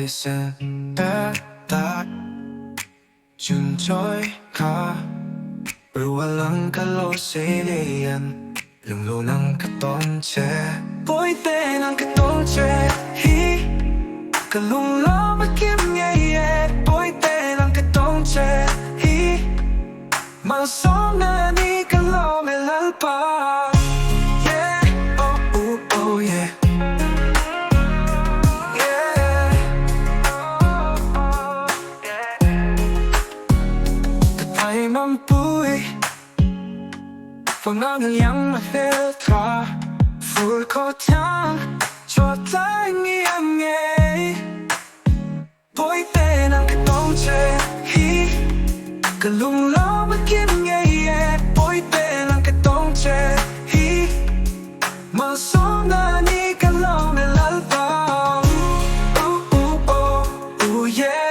listen that Junjoy ka Pero walang kalosilian Lunglo ng katonche Pwede ng katonche Hi Kalunglo makim ye Pwede ng katonche Hi Masong na ni kalomelalpa Yeah, oh yeah Mampuy Pangangayang mahiltra Full ko tiyang Chotay ngiyang Pwede ng katongche Hi Kalunglo makim Pwede ng katongche Hi Masong na ni kalomelalpa Oh yeah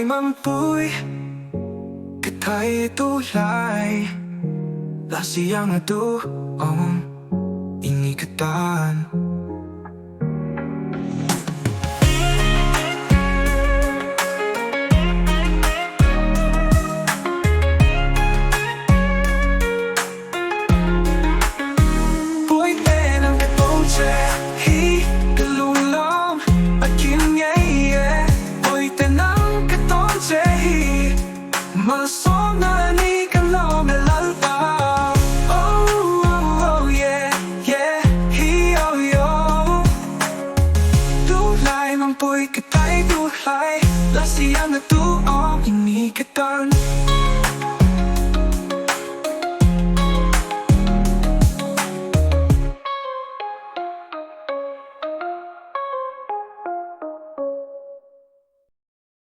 Mampuy Katay tulay Lasiyang aduong Inikatan Pwede ng katongche Hi Kalulong Akin Pwede ng katongche Masong na ni kalomelalpa Oh yeah Hi yo Tulay mampuy katay tulay Lasiyang natuon